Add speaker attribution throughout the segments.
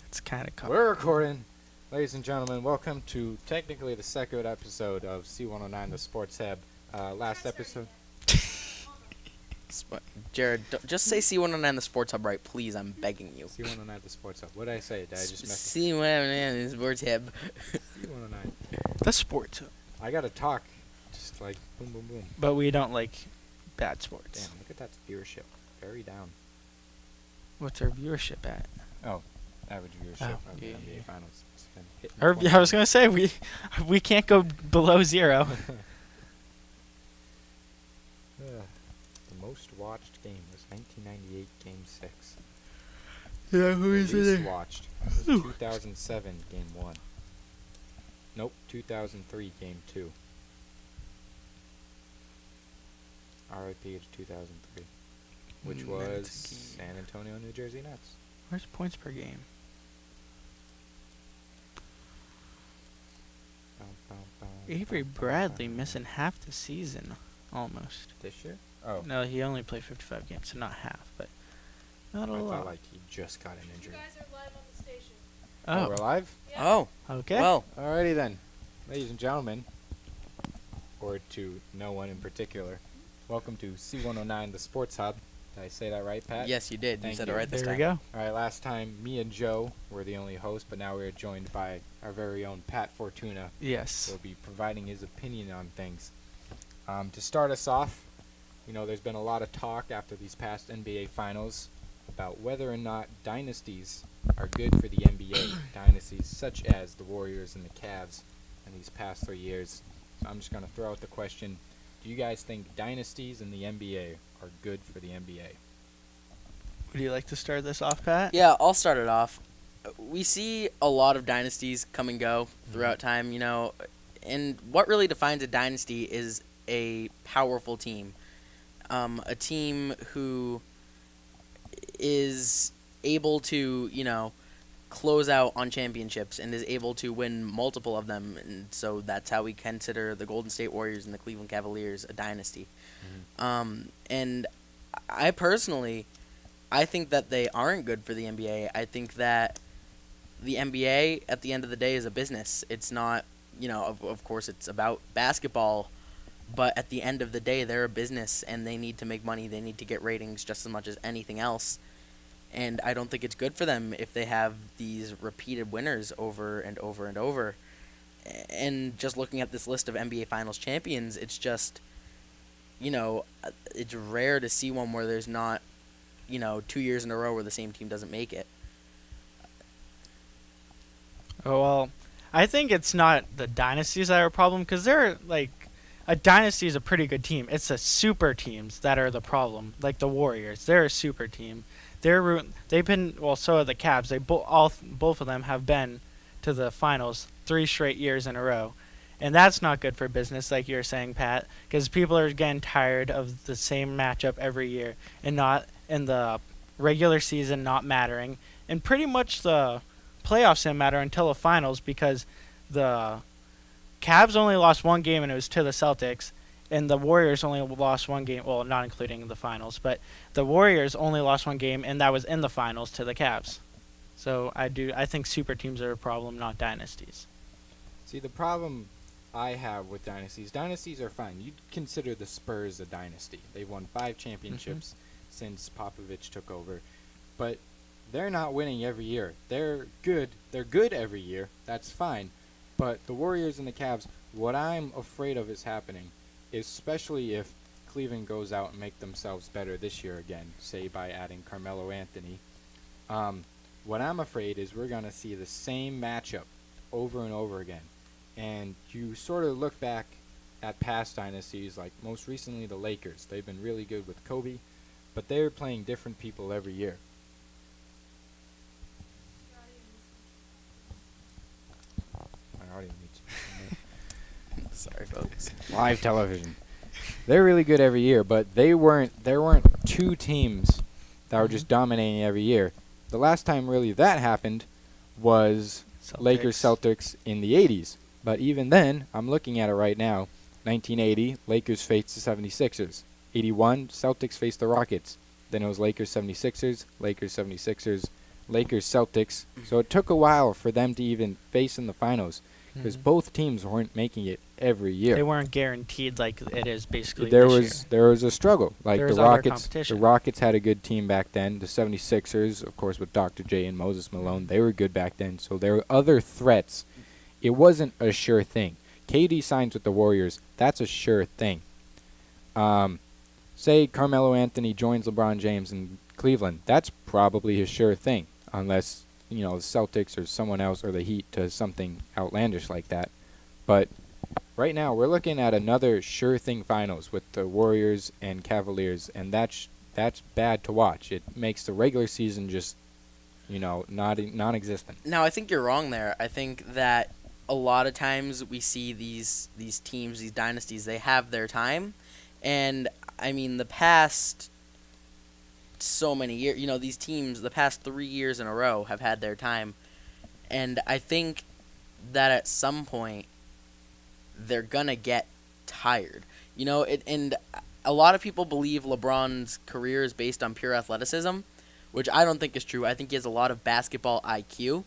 Speaker 1: It's kind of
Speaker 2: We're recording. Ladies and gentlemen, welcome to technically the second episode of C109, the Sports Hub. Last episode.
Speaker 3: Jared, just say C109 the Sports Hub right, please. I'm begging you.
Speaker 2: C109, the Sports Hub. What did I say? Did I just mess
Speaker 3: C109 the Sports Hub.
Speaker 2: C109.
Speaker 1: the sports,
Speaker 2: I gotta talk. Just like boom, boom, boom.
Speaker 1: but we don't like bad sports.
Speaker 2: Damn, look at that viewership. Very down.
Speaker 1: What's our viewership at?
Speaker 2: Oh, average viewership
Speaker 1: Oh,
Speaker 2: of the
Speaker 1: yeah,
Speaker 2: NBA
Speaker 1: yeah.
Speaker 2: Finals. It's been hitting
Speaker 1: Or,
Speaker 2: 20.
Speaker 1: I was gonna say we can't go below 0.
Speaker 2: The most watched game was 1998 Game 6.
Speaker 1: Yeah, who
Speaker 2: The
Speaker 1: is
Speaker 2: least
Speaker 1: it?
Speaker 2: watched was 2007 Game 1. Nope, 2003 Game 2. RIP to 2003, which was
Speaker 1: Minutes a game.
Speaker 2: San Antonio, New Jersey Nets.
Speaker 1: Where's points per game? Avery Bradley missing half the season, almost.
Speaker 2: This year? Oh,
Speaker 1: No, he only played 55 games, so not half, but not a
Speaker 2: I
Speaker 1: lot.
Speaker 2: thought like he just got an
Speaker 4: You
Speaker 2: injury.
Speaker 4: guys are live on the station.
Speaker 2: Oh, we're
Speaker 1: Oh,
Speaker 2: live?
Speaker 4: Yeah.
Speaker 3: Oh,
Speaker 1: okay.
Speaker 3: well,
Speaker 2: Alrighty then, ladies and gentlemen, or to no one in particular, welcome to C109, the Sports Hub. Did I say that right, Pat?
Speaker 3: yes, you did.
Speaker 2: Thank
Speaker 3: You said
Speaker 2: you.
Speaker 3: it right this
Speaker 1: there
Speaker 3: time.
Speaker 1: we go.
Speaker 2: Alright, last time me and Joe were the only hosts, but now we're joined by our very own Pat Fortuna.
Speaker 1: Yes.
Speaker 2: He'll be providing his opinion on things. To start us off, you know, there's been a lot of talk after these past NBA Finals about whether or not dynasties are good for the NBA. Dynasties such as the Warriors and the Cavs in these past 3 years. So I'm just going to throw out the question, do you guys think dynasties in the NBA are good for the NBA?
Speaker 1: Would you like to start this off, Pat?
Speaker 3: Yeah, I'll start it off. We see a lot of dynasties come and go throughout time, you know, and what really defines a dynasty is a powerful team. A team who is able to, you know, close out on championships and is able to win multiple of them. And so that's how we consider the Golden State Warriors and the Cleveland Cavaliers a dynasty. And I personally, I think that they aren't good for the NBA. I think that the NBA, at the end of the day, is a business. It's not, you know, of course, it's about basketball, but at the end of the day, they're a business, and they need to make money. They need to get ratings just as much as anything else. And I don't think it's good for them if they have these repeated winners over and over and over. And just looking at this list of NBA Finals champions, it's just, you know, it's rare to see one where there's not, you know, 2 years in a row where the same team doesn't make it.
Speaker 1: Oh, well, I think it's not the dynasties that are a problem because they're like a dynasty is a pretty good team. It's the super teams that are the problem, like the Warriors. They're a super team. They've been so are the Cavs. They both of them have been to the finals 3 straight years in a row, and that's not good for business, like you were saying, Pat, because people are getting tired of the same matchup every year and not in the regular season not mattering, and pretty much the playoffs didn't matter until the finals because the Cavs only lost 1 game and it was to the Celtics, and the Warriors only lost 1 game, well, not including the finals, but the Warriors only lost 1 game and that was in the finals to the Cavs. So I think super teams are a problem, not dynasties.
Speaker 2: See, the problem I have with dynasties are fine. You'd consider the Spurs a dynasty. They've won 5 championships since Popovich took over, but they're not winning every year. They're good every year. That's fine. But the Warriors and the Cavs, what I'm afraid of is happening, especially if Cleveland goes out and make themselves better this year again, say by adding Carmelo Anthony. What I'm afraid is we're going to see the same matchup over and over again. And you sort of look back at past dynasties, like most recently the Lakers. They've been really good with Kobe, but they're playing different people every year. My audio needs
Speaker 3: Sorry, folks.
Speaker 2: live television. They're really good every year, but there weren't 2 teams that were just dominating every year. The last time really that happened was Lakers Celtics in the 80s. But even then, I'm looking at it right now. 1980, Lakers faced the 76ers. 81, Celtics faced the Rockets. Then it was Lakers 76ers, Lakers 76ers, Lakers Celtics. So it took a while for them to even face in the finals because both teams weren't making it every year.
Speaker 1: They weren't guaranteed like it is basically
Speaker 2: There
Speaker 1: this
Speaker 2: was
Speaker 1: year.
Speaker 2: a struggle. Like
Speaker 1: There
Speaker 2: the
Speaker 1: was other
Speaker 2: Rockets, the
Speaker 1: competition.
Speaker 2: Rockets had a good team back then. The 76ers, of course, with Dr. J and Moses Malone, they were good back then. So there were other threats. It wasn't a sure thing. KD signs with the Warriors. That's a sure thing. Say Carmelo Anthony joins LeBron James in Cleveland. That's probably a sure thing, unless the Celtics or someone else or the Heat does something outlandish like that. But right now, we're looking at another sure thing finals with the Warriors and Cavaliers, and that's bad to watch. It makes the regular season just, non-existent.
Speaker 3: Now, I think you're wrong there. I think that a lot of times we see these teams, these dynasties, they have their time. And, I mean, the past so many years, these teams, the past 3 years in a row have had their time. And I think that at some point, they're going to get tired. And a lot of people believe LeBron's career is based on pure athleticism, which I don't think is true. I think he has a lot of basketball IQ.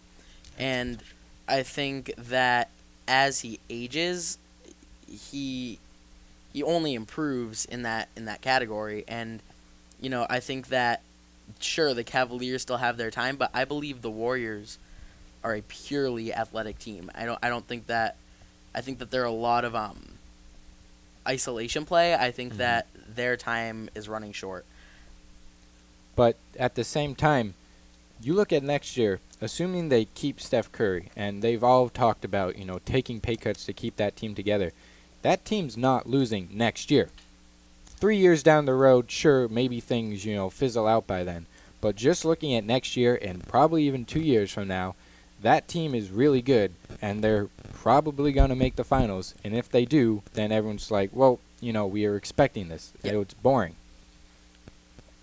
Speaker 3: And I think that as he ages, he only improves in that category. And I think that sure the Cavaliers still have their time, but I believe the Warriors are a purely athletic team. I don't think that. I think that there are a lot of isolation play. I think that their time is running short.
Speaker 2: But at the same time, you look at next year, assuming they keep Steph Curry, and they've all talked about, taking pay cuts to keep that team together. That team's not losing next year. 3 years down the road, sure, maybe things, fizzle out by then. But just looking at next year and probably even 2 years from now, that team is really good, and they're probably going to make the finals. And if they do, then everyone's like, well, we are expecting this.
Speaker 3: Yep.
Speaker 2: It's boring.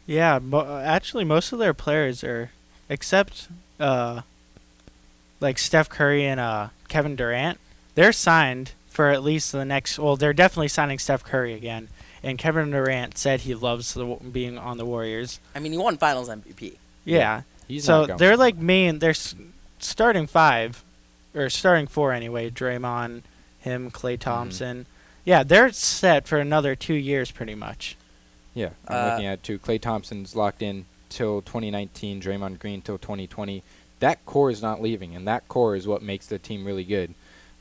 Speaker 1: Yeah, actually, most of their players are, except like Steph Curry and Kevin Durant, they're signed for at least the next. Well, they're definitely signing Steph Curry again. And Kevin Durant said he loves being on the Warriors.
Speaker 3: I mean, he won Finals MVP.
Speaker 1: Yeah.
Speaker 2: He's
Speaker 1: So
Speaker 2: not going.
Speaker 1: they're like they're starting five, or starting four anyway. Draymond, him, Klay Thompson. Yeah, they're set for another 2 years pretty much.
Speaker 2: Yeah, I'm looking at it too. Klay Thompson's locked in till 2019, Draymond Green till 2020. That core is not leaving, and that core is what makes the team really good.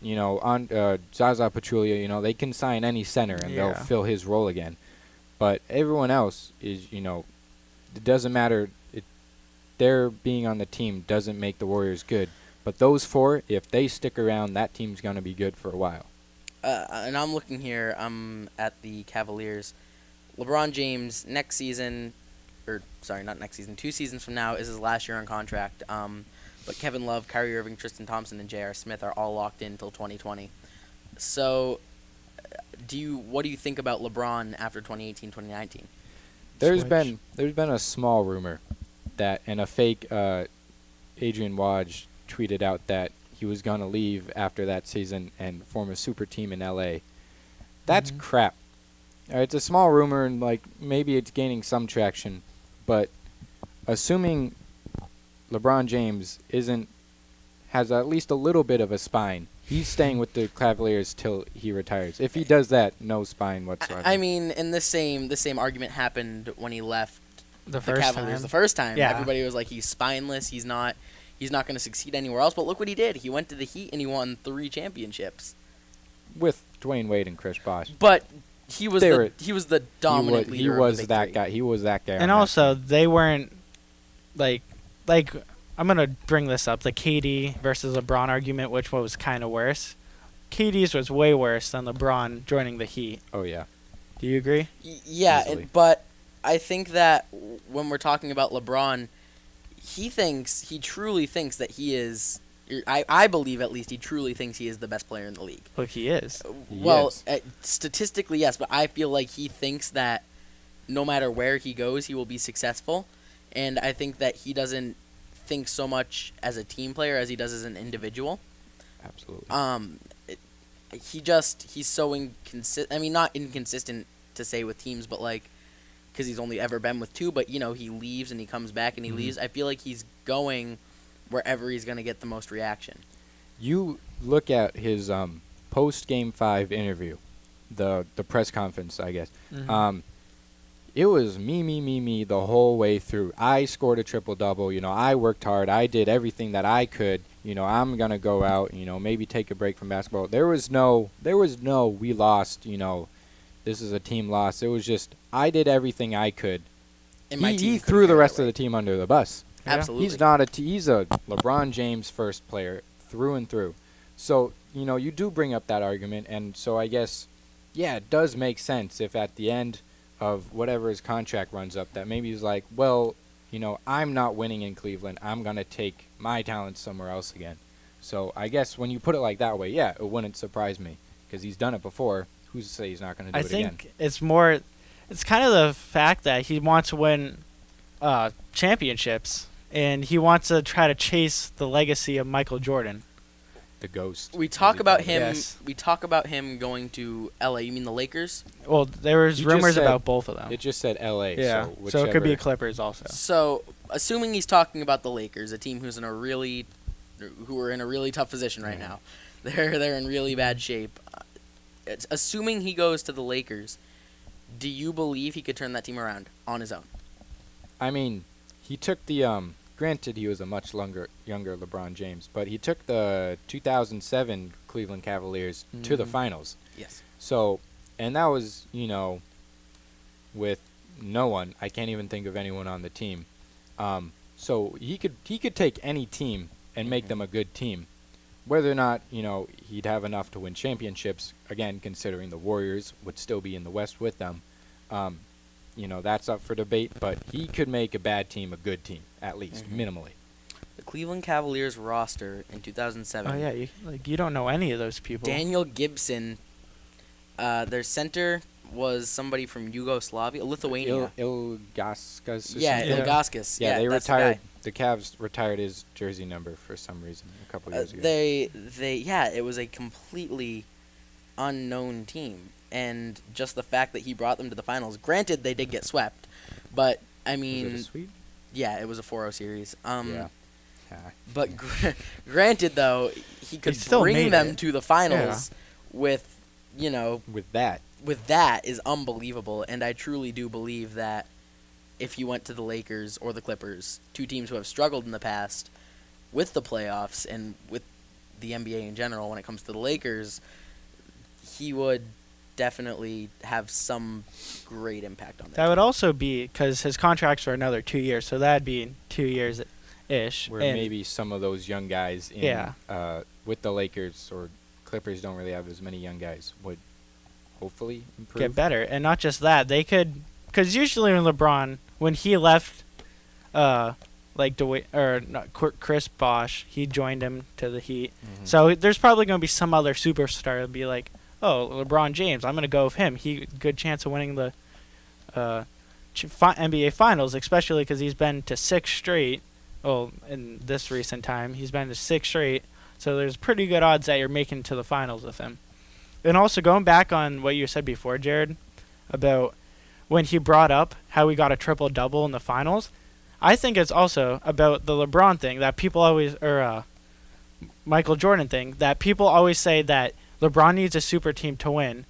Speaker 2: On Zaza Pachulia, they can sign any center and they'll fill his role again. But everyone else is, it doesn't matter. Their being on the team doesn't make the Warriors good. But those four, if they stick around, that team's going to be good for a while.
Speaker 3: And I'm looking here at the Cavaliers. LeBron James next season, not next season, 2 seasons from now is his last year on contract. But Kevin Love, Kyrie Irving, Tristan Thompson, and J.R. Smith are all locked in until 2020. So, what do you think about LeBron after 2018, 2019?
Speaker 2: There's been a small rumor that, and a fake Adrian Woj tweeted out that he was going to leave after that season and form a super team in L.A. That's crap. It's a small rumor, and maybe it's gaining some traction, but assuming LeBron James has at least a little bit of a spine, he's staying with the Cavaliers till he retires. If he does that, no spine whatsoever.
Speaker 3: I mean, and the same argument happened when he left
Speaker 1: The
Speaker 3: Cavaliers the first time.
Speaker 1: Yeah.
Speaker 3: Everybody was like, he's spineless. He's not going to succeed anywhere else. But look what he did. He went to the Heat and he won 3 championships
Speaker 2: With Dwayne Wade and Chris Bosh.
Speaker 3: But he was the dominant leader.
Speaker 2: He was
Speaker 3: of the big
Speaker 2: that
Speaker 3: three.
Speaker 2: guy. He was that guy.
Speaker 1: And also, they weren't like I'm gonna bring this up, the KD versus LeBron argument, which was kind of worse. KD's was way worse than LeBron joining the Heat.
Speaker 2: Oh yeah.
Speaker 1: Do you agree?
Speaker 3: Yeah,
Speaker 2: Easily.
Speaker 3: but I think that when we're talking about LeBron, he truly thinks that he is. I believe at least he truly thinks he is the best player in the league.
Speaker 1: Look, he is.
Speaker 3: Statistically, yes, but I feel like he thinks that no matter where he goes, he will be successful. And I think that he doesn't think so much as a team player as he does as an individual.
Speaker 2: Absolutely.
Speaker 3: He's so inconsistent. I mean, not inconsistent to say with teams, but because he's only ever been with 2, but, he leaves and he comes back and he leaves. I feel like he's going wherever he's going to get the most reaction.
Speaker 2: You look at his post-Game 5 interview, the press conference, I guess. It was me the whole way through. I scored a triple-double. I worked hard. I did everything that I could. I'm going to go out, maybe take a break from basketball. There was no we lost, this is a team loss. It was just I did everything I could.
Speaker 3: And my team
Speaker 2: He threw the rest of the team under the bus.
Speaker 1: Yeah.
Speaker 3: Absolutely.
Speaker 2: He's a LeBron James first player through and through. So, you do bring up that argument, and so I guess, yeah, it does make sense if at the end of whatever his contract runs up that maybe he's like, well, I'm not winning in Cleveland. I'm going to take my talents somewhere else again. So I guess when you put it like that way, yeah, it wouldn't surprise me because he's done it before. Who's to say he's not going to do it again?
Speaker 1: I think it's kind of the fact that he wants to win championships, and he wants to try to chase the legacy of Michael Jordan.
Speaker 2: The ghost.
Speaker 3: We talk about him.
Speaker 1: Yes.
Speaker 3: We talk about him going to LA. You mean the Lakers?
Speaker 1: Well, there was
Speaker 2: You just
Speaker 1: rumors
Speaker 2: said-
Speaker 1: about both of them.
Speaker 2: It just said L.A.
Speaker 1: Yeah,
Speaker 2: So,
Speaker 1: so it could be
Speaker 2: whichever-
Speaker 1: Clippers also.
Speaker 3: So, assuming he's talking about the Lakers, a team who are in a really tough position right now, they're in really bad shape. Assuming he goes to the Lakers, do you believe he could turn that team around on his own?
Speaker 2: I mean, he took the granted he was a much younger LeBron James, but he took the 2007 Cleveland Cavaliers to the finals.
Speaker 3: Yes.
Speaker 2: So, and that was, with no one. I can't even think of anyone on the team. So he could take any team and make them a good team. Whether or not, he'd have enough to win championships, again, considering the Warriors would still be in the West with them, that's up for debate, but he could make a bad team a good team, at least, minimally.
Speaker 3: The Cleveland Cavaliers roster in 2007.
Speaker 1: Oh yeah, you don't know any of those people.
Speaker 3: Daniel Gibson, their center was somebody from Yugoslavia, Lithuania.
Speaker 2: Ilgauskas.
Speaker 3: Yeah,
Speaker 1: Yeah.
Speaker 3: Ilgauskas.
Speaker 2: Yeah, they
Speaker 3: that's the
Speaker 2: retired.
Speaker 3: guy.
Speaker 2: The Cavs retired his jersey number for some reason a couple years ago.
Speaker 3: It was a completely unknown team, and just the fact that he brought them to the finals. Granted, they did get swept, but I mean,
Speaker 2: Was it a sweep?
Speaker 3: yeah, it was a 4-0 series.
Speaker 2: Yeah.
Speaker 3: But granted, though, he could
Speaker 1: still
Speaker 3: bring
Speaker 1: made
Speaker 3: them
Speaker 1: it.
Speaker 3: to the finals with,
Speaker 2: With that,
Speaker 3: that is unbelievable, and I truly do believe that if you went to the Lakers or the Clippers, two teams who have struggled in the past with the playoffs and with the NBA in general when it comes to the Lakers, he would definitely have some great impact on that.
Speaker 1: That would also be because his contract's for another 2 years, so that'd be 2 years-ish.
Speaker 2: where
Speaker 1: and
Speaker 2: maybe some of those young guys with the Lakers or Clippers don't really have as many young guys would hopefully improve.
Speaker 1: get better. And not just that, they could, because usually when he left, Chris Bosh, he joined him to the Heat. So there's probably going to be some other superstar that'll be like, oh, LeBron James, I'm going to go with him. Good chance of winning the NBA Finals, especially because he's been to 6 straight. Well, in this recent time, he's been to 6 straight. So there's pretty good odds that you're making to the finals with him. And also going back on what you said before, Jared, about when he brought up how he got a triple-double in the finals, I think it's also about the LeBron thing that people always, or Michael Jordan thing, that people always say that LeBron needs a super team to win,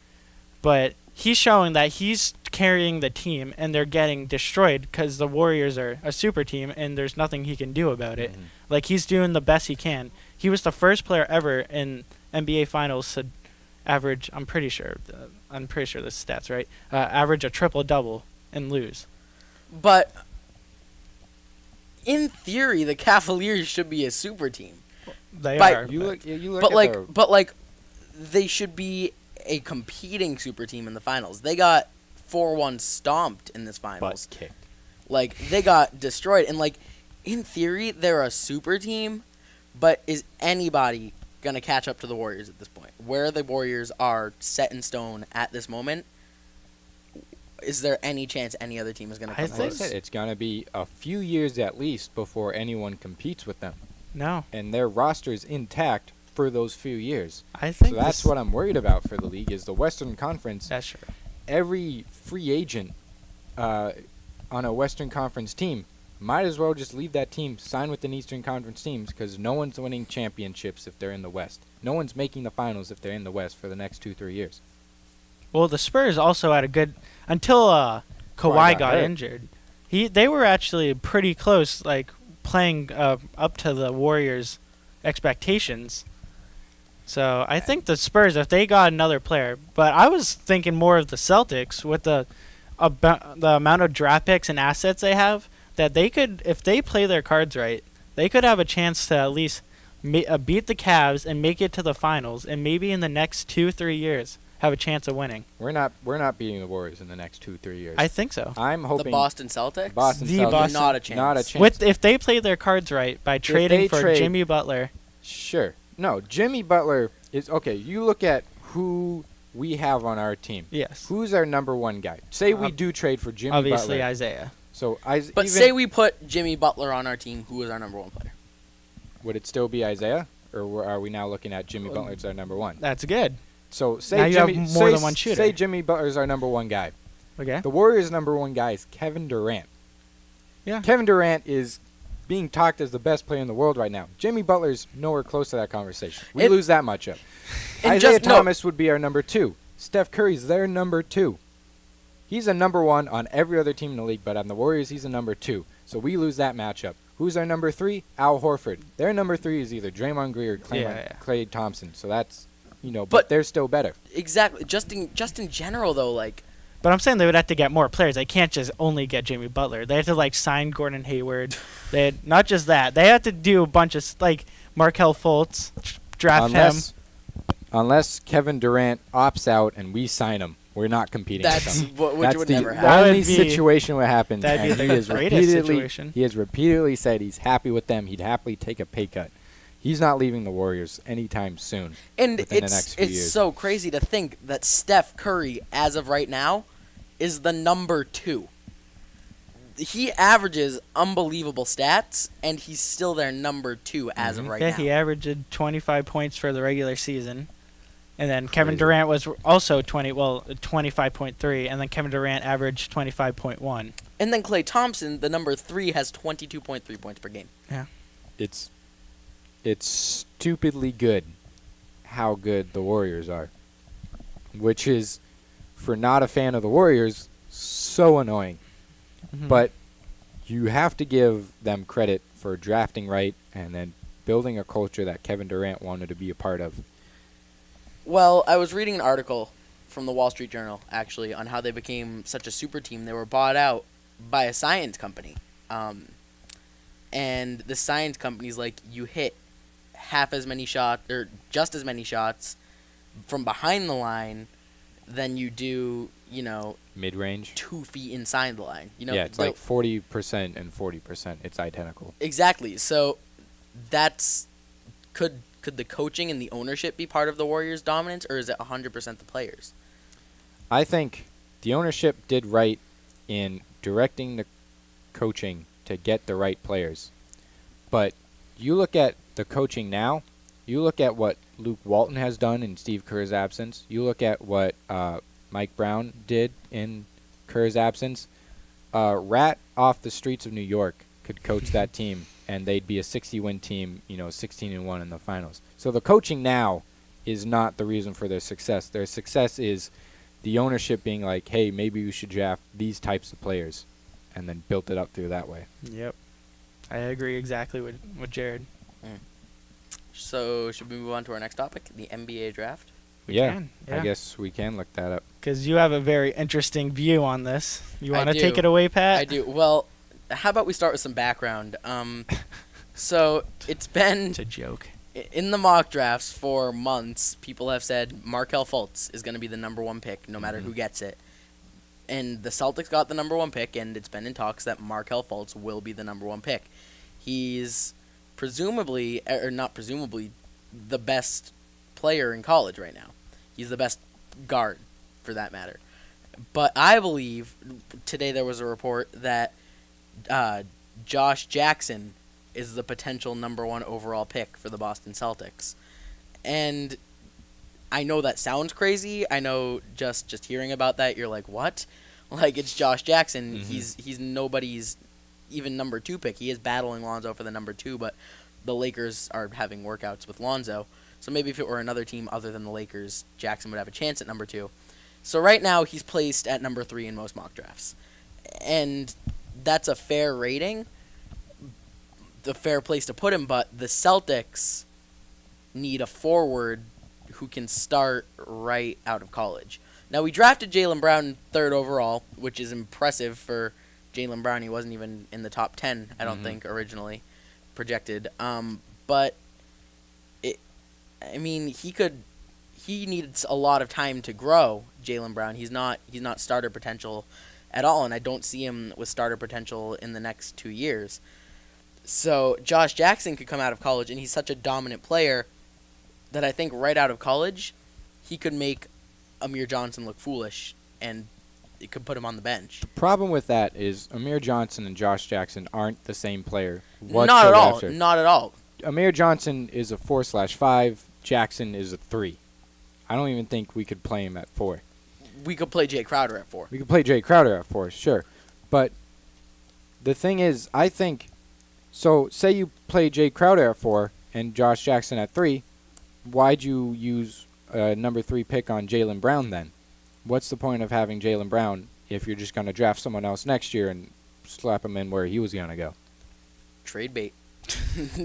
Speaker 1: but he's showing that he's carrying the team and they're getting destroyed because the Warriors are a super team and there's nothing he can do about it. Like, he's doing the best he can. He was the first player ever in NBA Finals to average, I'm pretty sure the stats, right? Average a triple-double and lose.
Speaker 3: But in theory, the Cavaliers should be a super team.
Speaker 1: They
Speaker 3: But
Speaker 1: are.
Speaker 2: You look
Speaker 3: But they should be a competing super team in the finals. They got 4-1 stomped in this finals.
Speaker 2: butt kicked.
Speaker 3: Like, they got destroyed. And, like, in theory, they're a super team, but is anybody going to catch up to the Warriors at this point? Where the Warriors are set in stone at this moment, is there any chance any other team is going to come
Speaker 1: I think
Speaker 3: close?
Speaker 2: It's going to be a few years at least before anyone competes with them.
Speaker 1: No.
Speaker 2: And their roster is intact for those few years.
Speaker 1: I think
Speaker 2: So that's what I'm worried about for the league is the Western Conference.
Speaker 1: That's true.
Speaker 2: Every free agent on a Western Conference team, might as well just leave that team, sign with an Eastern Conference teams, because no one's winning championships if they're in the West. No one's making the finals if they're in the West for the next 2-3 years.
Speaker 1: Well, the Spurs also had a good until Kawhi got
Speaker 2: hurt.
Speaker 1: injured. They were actually pretty close, like playing up to the Warriors' expectations. So I think the Spurs, if they got another player, but I was thinking more of the Celtics with the amount of draft picks and assets they have, that they could, if they play their cards right, they could have a chance to at least beat the Cavs and make it to the finals, and maybe in the next 2-3 years have a chance of winning.
Speaker 2: We're not beating the Warriors in the next 2-3 years.
Speaker 1: I think so.
Speaker 2: I'm hoping
Speaker 3: The Boston Celtics?
Speaker 1: The Boston-
Speaker 3: Not a chance.
Speaker 2: Not a chance.
Speaker 1: If they play their cards right by trading for Jimmy Butler.
Speaker 2: Sure. No, Jimmy Butler is okay. You look at who we have on our team.
Speaker 1: Yes.
Speaker 2: Who's our number one guy? Say we do trade for Jimmy
Speaker 1: Obviously,
Speaker 2: Butler.
Speaker 1: Isaiah.
Speaker 2: So
Speaker 3: But say we put Jimmy Butler on our team, who is our number one player?
Speaker 2: would it still be Isaiah, or are we now looking at Jimmy Butler as our number one?
Speaker 1: That's good.
Speaker 2: So say
Speaker 1: Now you
Speaker 2: Jimmy,
Speaker 1: have more
Speaker 2: say,
Speaker 1: than one shooter.
Speaker 2: Say Jimmy Butler's our number one guy.
Speaker 1: Okay.
Speaker 2: The Warriors' number one guy is Kevin Durant.
Speaker 1: Yeah.
Speaker 2: Kevin Durant is being talked as the best player in the world right now. Jimmy Butler's nowhere close to that conversation. We lose that much up.
Speaker 3: And
Speaker 2: Isaiah Thomas would be our number 2. Steph Curry's their number 2. He's a number 1 on every other team in the league, but on the Warriors, he's a number 2. So we lose that matchup. Who's our number 3? Al Horford. Their number 3 is either Draymond Green or Klay Thompson. So that's, but they're still better.
Speaker 3: Exactly. Just in general, though, like.
Speaker 1: But I'm saying they would have to get more players. They can't just only get Jimmy Butler. They have to sign Gordon Hayward. Not just that. They have to do a bunch of Markelle Fultz, draft him.
Speaker 2: Unless Kevin Durant opts out and we sign him, we're not competing.
Speaker 3: That's
Speaker 2: with them.
Speaker 3: which
Speaker 2: That's
Speaker 3: would
Speaker 2: the
Speaker 3: never happen.
Speaker 2: only situation what happens.
Speaker 1: That'd be
Speaker 2: and
Speaker 1: the greatest situation.
Speaker 2: He has repeatedly said he's happy with them. He'd happily take a pay cut. He's not leaving the Warriors anytime soon.
Speaker 3: And
Speaker 2: within the next few years.
Speaker 3: It's so crazy to think that Steph Curry, as of right now, is the number 2. He averages unbelievable stats, and he's still their number 2 as of right now.
Speaker 1: He averaged 25 points for the regular season. And then Kevin Durant was also 25.3, and then Kevin Durant averaged 25.1.
Speaker 3: And then Klay Thompson, the number 3, has 22.3 points per game.
Speaker 1: Yeah.
Speaker 2: It's stupidly good how good the Warriors are, which is, for not a fan of the Warriors, so annoying.
Speaker 1: Mm-hmm.
Speaker 2: But you have to give them credit for drafting right and then building a culture that Kevin Durant wanted to be a part of.
Speaker 3: Well, I was reading an article from the Wall Street Journal, actually, on how they became such a super team. They were bought out by a science company. And the science company's like, you hit half as many shots, or just as many shots from behind the line than you do,
Speaker 2: Mid-range?
Speaker 3: 2 feet inside the line.
Speaker 2: Yeah, it's like 40% and 40%. It's identical.
Speaker 3: Exactly. So that's could the coaching and the ownership be part of the Warriors' dominance, or is it 100% the players?
Speaker 2: I think the ownership did right in directing the coaching to get the right players. But you look at the coaching now, you look at what Luke Walton has done in Steve Kerr's absence, you look at what Mike Brown did in Kerr's absence. Rat off the streets of New York could coach that team, and they'd be a 60-win team, 16-1 in the finals. So the coaching now is not the reason for their success. Their success is the ownership being like, hey, maybe we should draft these types of players, and then built it up through that way.
Speaker 1: Yep. I agree exactly with Jared.
Speaker 3: So should we move on to our next topic, the NBA draft?
Speaker 1: Yeah.
Speaker 2: I guess we can look that up.
Speaker 1: Because you have a very interesting view on this. You want to
Speaker 3: do.
Speaker 1: take it away, Pat?
Speaker 3: I do. Well, how about we start with some background? So it's been
Speaker 1: It's a joke.
Speaker 3: in the mock drafts for months. People have said Markelle Fultz is going to be the number 1 pick, no matter who gets it. And the Celtics got the number 1 pick, and it's been in talks that Markelle Fultz will be the number 1 pick. He's presumably, or not presumably, the best player in college right now. He's the best guard, for that matter. But I believe today there was a report that Josh Jackson is the potential number 1 overall pick for the Boston Celtics. And I know that sounds crazy. I know just hearing about that, you're like, what? Like, it's Josh Jackson.
Speaker 2: Mhm.
Speaker 3: He's nobody's even number 2 pick. He is battling Lonzo for the number 2, but the Lakers are having workouts with Lonzo. So maybe if it were another team other than the Lakers, Jackson would have a chance at number 2. So right now he's placed at number 3 in most mock drafts. And that's a fair rating, the fair place to put him, but the Celtics need a forward who can start right out of college. Now, we drafted Jaylen Brown 3rd overall, which is impressive for Jaylen Brown. He wasn't even in the top 10, I don't think, originally projected. But he needs a lot of time to grow, Jaylen Brown. He's not starter potential at all, and I don't see him with starter potential in the next 2 years. So Josh Jackson could come out of college, and he's such a dominant player that I think right out of college he could make Amir Johnson look foolish, and it could put him on the bench.
Speaker 2: The problem with that is Amir Johnson and Josh Jackson aren't the same player.
Speaker 3: Not at all. Not at all.
Speaker 2: Amir Johnson is a 4/5. Jackson is a 3. I don't even think we could play him at 4.
Speaker 3: We could play Jay Crowder at 4.
Speaker 2: We could play Jay Crowder at 4, sure. But the thing is, I think, so say you play Jay Crowder at 4 and Josh Jackson at 3, why'd you use a number 3 pick on Jaylen Brown then? What's the point of having Jaylen Brown if you're just going to draft someone else next year and slap him in where he was going to go?
Speaker 3: Trade bait.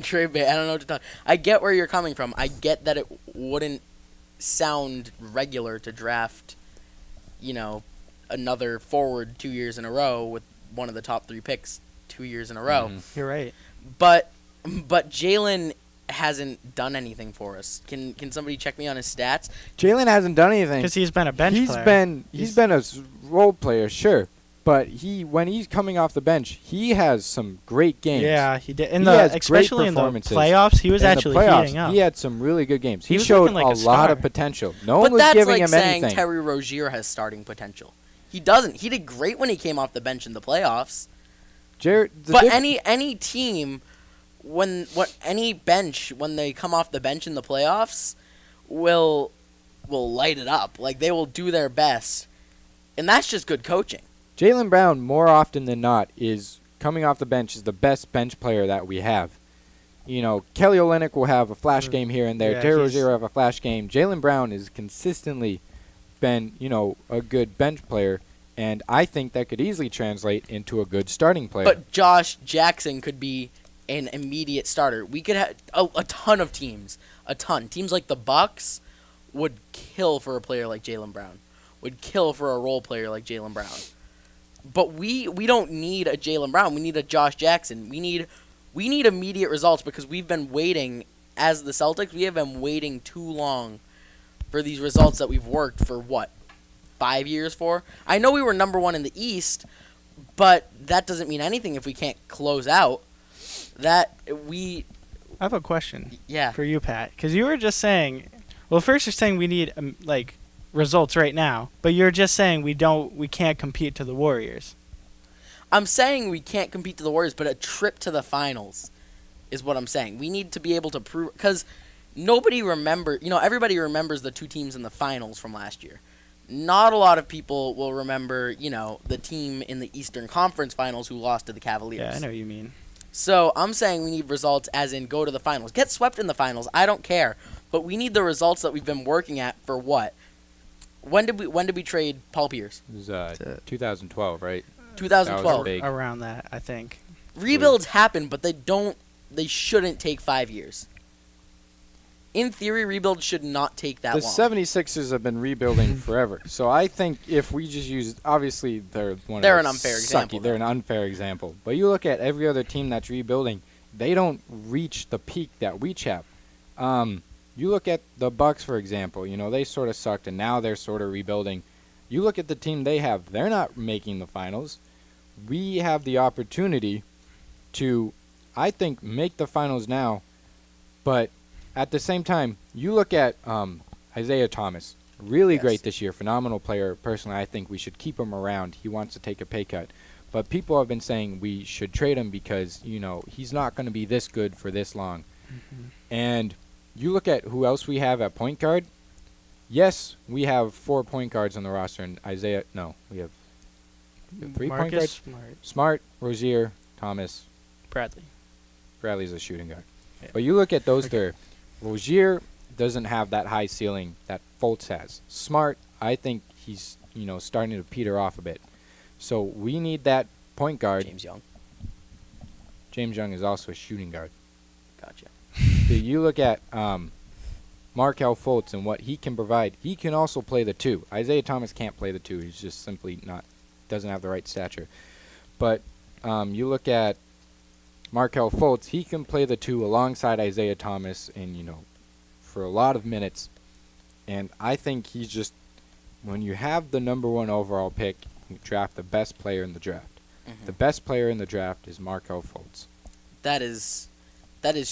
Speaker 3: Trade bait. I don't know what to tell you. I get where you're coming from. I get that it wouldn't sound regular to draft, another forward 2 years in a row with one of the top 3 picks 2 years in a row.
Speaker 1: You're right.
Speaker 3: But Jaylen hasn't done anything for us. Can somebody check me on his stats?
Speaker 2: Jaylen hasn't done anything.
Speaker 1: Because he's been a bench player.
Speaker 2: He's been a role player, sure. But when he's coming off the bench, he has some great games.
Speaker 1: Yeah, he did.
Speaker 2: Especially
Speaker 1: in the playoffs, he was actually heating up.
Speaker 2: He had some really good games. He
Speaker 1: was
Speaker 2: showed
Speaker 1: looking like
Speaker 2: a
Speaker 1: a
Speaker 2: lot
Speaker 1: star.
Speaker 2: of potential. No one
Speaker 3: But
Speaker 2: was
Speaker 3: that's
Speaker 2: giving
Speaker 3: like
Speaker 2: him
Speaker 3: saying
Speaker 2: anything.
Speaker 3: Terry Rozier has starting potential. He doesn't. He did great when he came off the bench in the playoffs. Any team, any bench when they come off the bench in the playoffs, will light it up. Like, they will do their best, and that's just good coaching.
Speaker 2: Jaylen Brown, more often than not, is coming off the bench is the best bench player that we have. Kelly Olynyk will have a flash game here and there.
Speaker 1: Yeah,
Speaker 2: Terry Rozier will have a flash game. Jaylen Brown has consistently been, a good bench player, and I think that could easily translate into a good starting player.
Speaker 3: But Josh Jackson could be an immediate starter. We could have a ton of teams. A ton. Teams like the Bucks would kill for a player like Jaylen Brown. Would kill for a role player like Jaylen Brown. But we don't need a Jaylen Brown. We need a Josh Jackson. We need immediate results because we've been waiting, as the Celtics, we have been waiting too long for these results that we've worked for, 5 years for? I know we were number 1 in the East, but that doesn't mean anything if we can't close out.
Speaker 1: I have a question for you, Pat. Because you were just saying, first you're saying we need, results right now, but you're just saying we can't compete to the Warriors.
Speaker 3: I'm saying we can't compete to the Warriors, but a trip to the finals is what I'm saying. We need to be able to prove, because everybody remembers the 2 teams in the finals from last year. Not a lot of people will remember, the team in the Eastern Conference Finals who lost to the Cavaliers.
Speaker 1: Yeah, I know what you mean.
Speaker 3: So I'm saying we need results as in go to the finals. Get swept in the finals. I don't care. But we need the results that we've been working at for what? When did we trade Paul Pierce?
Speaker 2: It was 2012, right?
Speaker 3: 2012.
Speaker 1: Around that, I think.
Speaker 3: Rebuilds happen, but they shouldn't take 5 years. In theory, rebuilds should not take that long.
Speaker 2: The 76ers have been rebuilding forever. So I think if we just use, obviously they're
Speaker 3: an unfair example.
Speaker 2: They're an unfair example. But you look at every other team that's rebuilding, they don't reach the peak that we have. You look at the Bucks, for example. They sort of sucked, and now they're sort of rebuilding. You look at the team they have. They're not making the finals. We have the opportunity to, I think, make the finals now. But at the same time, you look at Isaiah Thomas. Really great this year. Phenomenal player. Personally, I think we should keep him around. He wants to take a pay cut. But people have been saying we should trade him because, he's not going to be this good for this long. Mm-hmm. And you look at who else we have at point guard. Yes, we have 4 point guards on the roster, and we have 3-point guard.
Speaker 1: Marcus Smart,
Speaker 2: Smart, Rozier, Thomas.
Speaker 1: Bradley.
Speaker 2: Bradley's a shooting guard.
Speaker 1: Yeah.
Speaker 2: But you look at those
Speaker 1: Okay.
Speaker 2: there. Rozier doesn't have that high ceiling that Fultz has. Smart, I think he's starting to peter off a bit. So we need that point guard.
Speaker 3: James Young.
Speaker 2: James Young is also a shooting guard.
Speaker 3: Gotcha.
Speaker 2: So you look at Markelle Fultz and what he can provide. He can also play the 2. Isaiah Thomas can't play the 2. He's just simply doesn't have the right stature. But you look at Markelle Fultz, he can play the 2 alongside Isaiah Thomas and, for a lot of minutes. And I think he's just, when you have the number 1 overall pick, you draft the best player in the draft.
Speaker 3: Mhm.
Speaker 2: The best player in the draft is Markelle Fultz.
Speaker 3: That is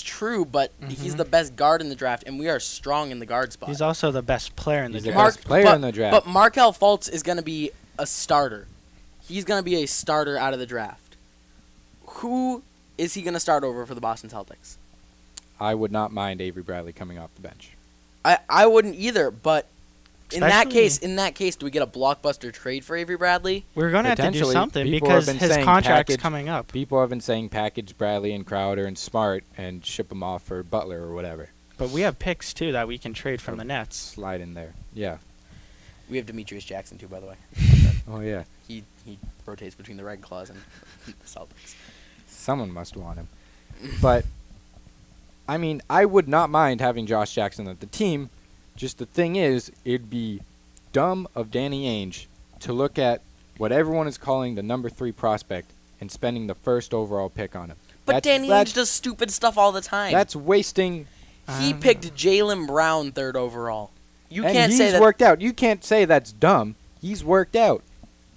Speaker 3: true, but he's
Speaker 1: Mhm.
Speaker 3: the best guard in the draft, and we are strong in the guard spot.
Speaker 1: He's also the best player in the
Speaker 2: He's the
Speaker 1: draft.
Speaker 2: best player in the draft.
Speaker 3: But Markelle Fultz is going to be a starter. He's going to be a starter out of the draft. Who is he going to start over for the Boston Celtics?
Speaker 2: I would not mind Avery Bradley coming off the bench.
Speaker 3: I wouldn't either, but in that
Speaker 1: Especially-
Speaker 3: case, do we get a blockbuster trade for Avery Bradley?
Speaker 1: We're going to have to do
Speaker 2: Potentially,
Speaker 1: something
Speaker 2: people have
Speaker 1: because
Speaker 2: been
Speaker 1: his
Speaker 2: saying
Speaker 1: contract's
Speaker 2: package-
Speaker 1: coming up.
Speaker 2: People have been saying package Bradley and Crowder and Smart and ship them off for Butler or whatever.
Speaker 1: But we have picks, too, that we can trade from the Nets.
Speaker 2: Slide in there. Yeah.
Speaker 3: We have Demetrius Jackson too, by the way.
Speaker 2: Oh, yeah.
Speaker 3: He rotates between the Red Claws and the Celtics.
Speaker 2: Someone must want him. But, I mean, I would not mind having Josh Jackson at the team. Just the thing is, it'd be dumb of Danny Ainge to look at what everyone is calling the number 3 prospect and spending the first overall pick on him.
Speaker 3: But Danny Ainge does stupid stuff all the time.
Speaker 2: That's wasting.
Speaker 3: He picked Jaylen Brown 3rd overall. You
Speaker 2: and
Speaker 3: can't
Speaker 2: he's
Speaker 3: say that.
Speaker 2: worked out. You can't say that's dumb. He's worked out.